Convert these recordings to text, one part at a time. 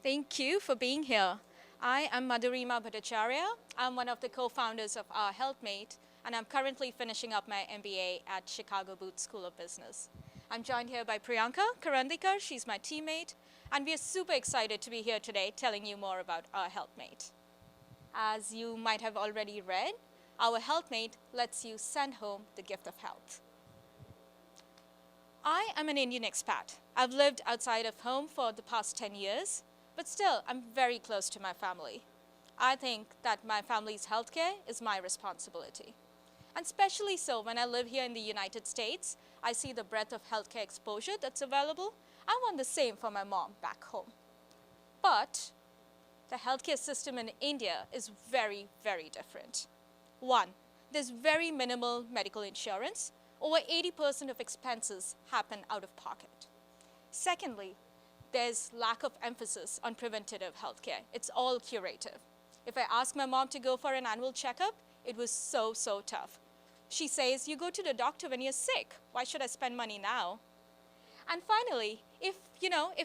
Thank you for being here. I am Madhurima Bhattacharya. I'm one of the co-founders of OurHealthMate, and I'm currently finishing up my MBA at Chicago Booth School of Business. I'm joined here by Priyanka Karandikar. She's my teammate, and we are super excited to be here today telling you more about OurHealthMate. As you might have already read, OurHealthMate lets you send home the gift of health. I am an Indian expat. I've lived outside of home for the past 10 years, but still I'm very close to my family. I think that my family's healthcare is my responsibility. And especially so when I live here in the United States, I see the breadth of healthcare exposure that's available. I want the same for my mom back home. But the healthcare system in India is very, very different. One, there's very minimal medical insurance. Over 80% of expenses happen out of pocket. Secondly, there's lack of emphasis on preventative healthcare. It's all curative. If I ask my mom to go for an annual checkup, it was so tough. She says, you go to the doctor when you're sick. Why should I spend money now? And finally, if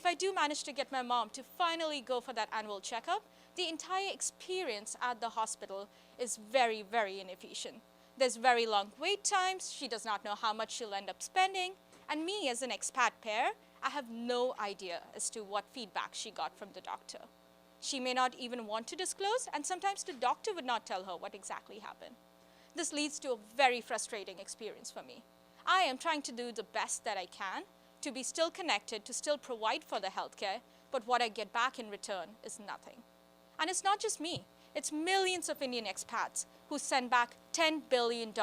I do manage to get my mom to finally go for that annual checkup, the entire experience at the hospital is very, very inefficient. There's very long wait times, she does not know how much she'll end up spending, and me as an expat pair, I have no idea as to what feedback she got from the doctor. She may not even want to disclose, and sometimes the doctor would not tell her what exactly happened. This leads to a very frustrating experience for me. I am trying to do the best that I can to be still connected, to still provide for the healthcare, but what I get back in return is nothing. And it's not just me. It's millions of Indian expats who send back $10 billion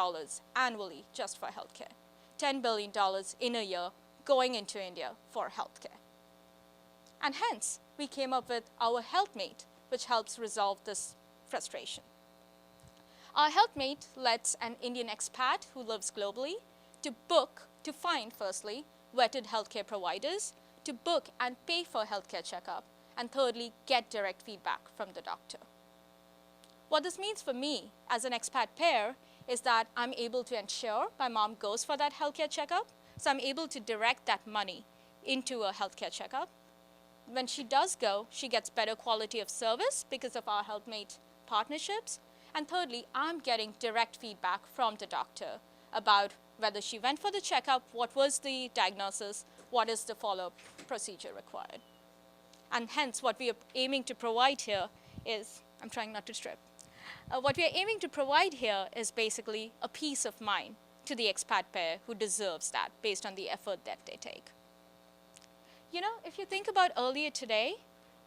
annually just for healthcare. $10 billion in a year going into India for healthcare. And hence, we came up with OurHealthMate, which helps resolve this frustration. OurHealthMate lets an Indian expat who lives globally to find, firstly, vetted healthcare providers, to book and pay for healthcare checkup, and thirdly, get direct feedback from the doctor. What this means for me as an expat pair is that I'm able to ensure my mom goes for that healthcare checkup, so I'm able to direct that money into a healthcare checkup. When she does go, she gets better quality of service because of our HealthMate partnerships. And thirdly, I'm getting direct feedback from the doctor about whether she went for the checkup, what was the diagnosis, what is the follow-up procedure required. And hence, what we are aiming to provide here is, I'm trying not to strip. What we are aiming to provide here is basically a peace of mind to the expat pair who deserves that based on the effort that they take. You know, if you think about earlier today,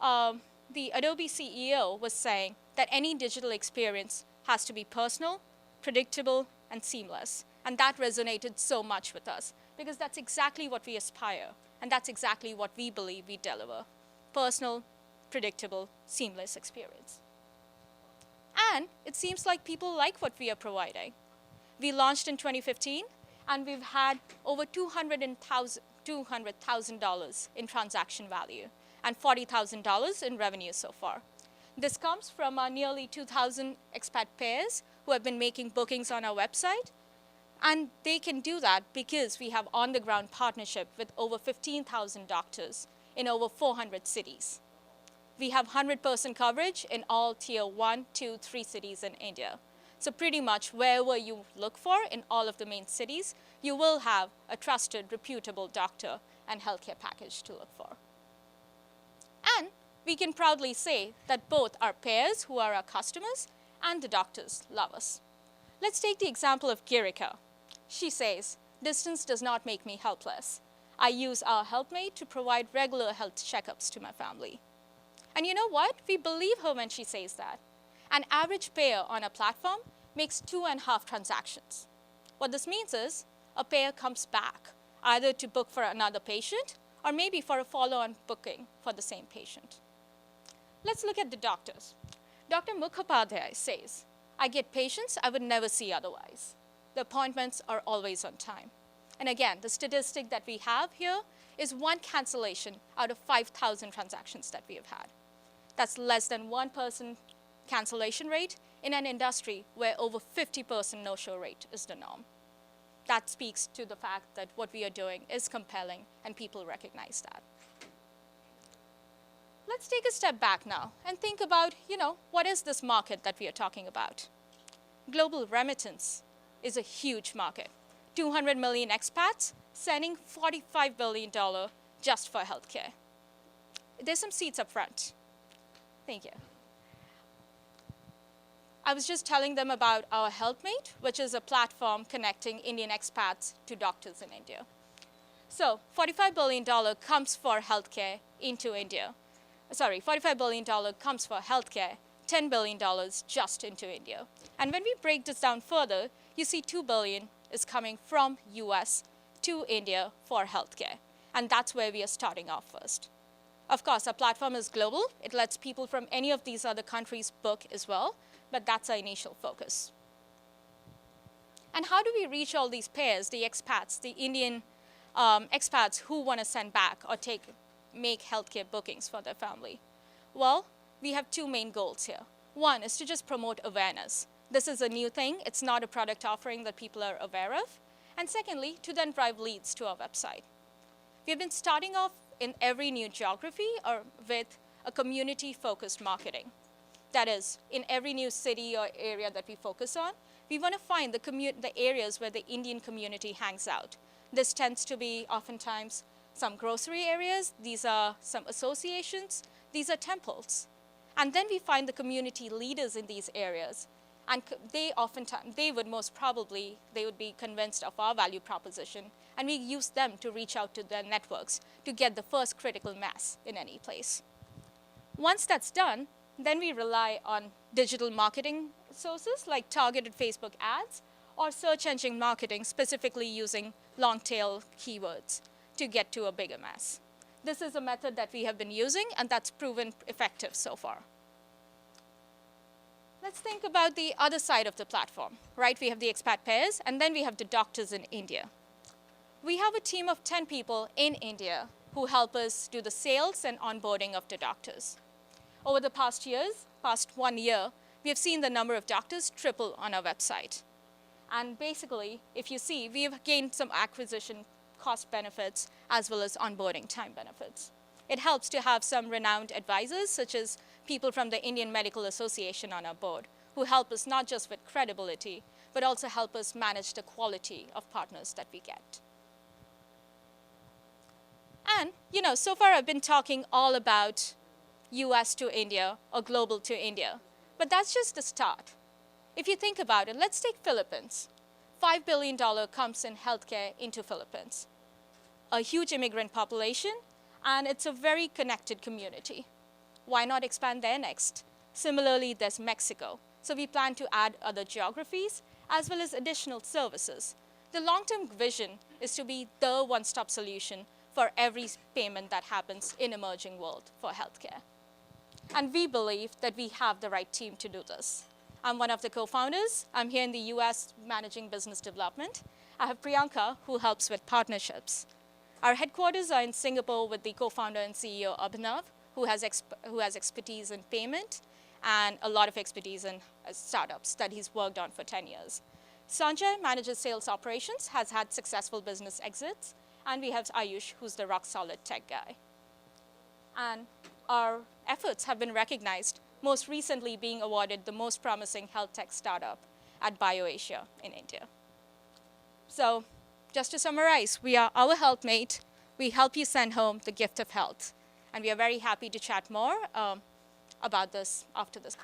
the Adobe CEO was saying that any digital experience has to be personal, predictable, and seamless. And that resonated so much with us because that's exactly what we aspire. And that's exactly what we believe we deliver. Personal, predictable, seamless experience. And it seems like people like what we are providing. We launched in 2015, and we've had over $200,000 in transaction value and $40,000 in revenue so far. This comes from our nearly 2,000 expat pairs who have been making bookings on our website. And they can do that because we have on-the-ground partnership with over 15,000 doctors in over 400 cities. We have 100% coverage in all tier 1, 2, 3 cities in India. So pretty much wherever you look for in all of the main cities, you will have a trusted, reputable doctor and healthcare package to look for. And we can proudly say that both our pairs, who are our customers, and the doctors love us. Let's take the example of Girika. She says, distance does not make me helpless. I use OurHealthMate to provide regular health checkups to my family. And you know what? We believe her when she says that. An average payer on a platform makes 2.5 transactions. What this means is a payer comes back either to book for another patient or maybe for a follow-on booking for the same patient. Let's look at the doctors. Dr. Mukhopadhyay says, I get patients I would never see otherwise. The appointments are always on time. And again, the statistic that we have here is 1 cancellation out of 5,000 transactions that we have had. That's less than 1% cancellation rate in an industry where over 50% no-show rate is the norm. That speaks to the fact that what we are doing is compelling and people recognize that. let's take a step back now and think about, what is this market that we are talking about? Global remittance is a huge market. 200 million expats sending $45 billion just for healthcare. There's some seats up front. Thank you. I was just telling them about OurHealthMate, which is a platform connecting Indian expats to doctors in India. So $45 billion comes for healthcare into India. Sorry, $45 billion comes for healthcare, $10 billion just into India. And when we break this down further, you see $2 billion is coming from US to India for healthcare. And that's where we are starting off first. Of course, our platform is global. It lets people from any of these other countries book as well, but that's our initial focus. And how do we reach all these pairs, the expats, the Indian expats who want to send back or make healthcare bookings for their family? Well, we have two main goals here. One is to just promote awareness. This is a new thing. It's not a product offering that people are aware of. And secondly, to then drive leads to our website. We've been starting off in every new geography or with a community-focused marketing. That is, in every new city or area that we focus on, we want to find the areas where the Indian community hangs out. This tends to be oftentimes some grocery areas. These are some associations. These are temples. And then we find the community leaders in these areas. And they would be convinced of our value proposition. And we use them to reach out to their networks to get the first critical mass in any place. Once that's done, then we rely on digital marketing sources like targeted Facebook ads or search engine marketing, specifically using long tail keywords to get to a bigger mass. This is a method that we have been using, and that's proven effective so far. Let's think about the other side of the platform, right? We have the expat pairs, and then we have the doctors in India. We have a team of 10 people in India who help us do the sales and onboarding of the doctors. Over the past 1 year, we have seen the number of doctors triple on our website. And basically, if you see, we have gained some acquisition cost benefits as well as onboarding time benefits. It helps to have some renowned advisors, such as people from the Indian Medical Association on our board, who help us not just with credibility, but also help us manage the quality of partners that we get. And, so far I've been talking all about US to India or global to India, but that's just the start. If you think about it, let's take Philippines. $5 billion comes in healthcare into Philippines. A huge immigrant population, and it's a very connected community. Why not expand there next? Similarly, there's Mexico. So we plan to add other geographies as well as additional services. The long-term vision is to be the one-stop solution for every payment that happens in emerging world for healthcare. And we believe that we have the right team to do this. I'm one of the co-founders. I'm here in the US managing business development. I have Priyanka, who helps with partnerships. Our headquarters are in Singapore with the co-founder and CEO Abhinav, who has expertise in payment and a lot of expertise in startups that he's worked on for 10 years. Sanjay manages sales operations, has had successful business exits, and we have Ayush, who's the rock-solid tech guy. And our efforts have been recognized, most recently being awarded the most promising health tech startup at BioAsia in India. So just to summarize, we are OurHealthMate. We help you send home the gift of health. And we are very happy to chat more about this after this.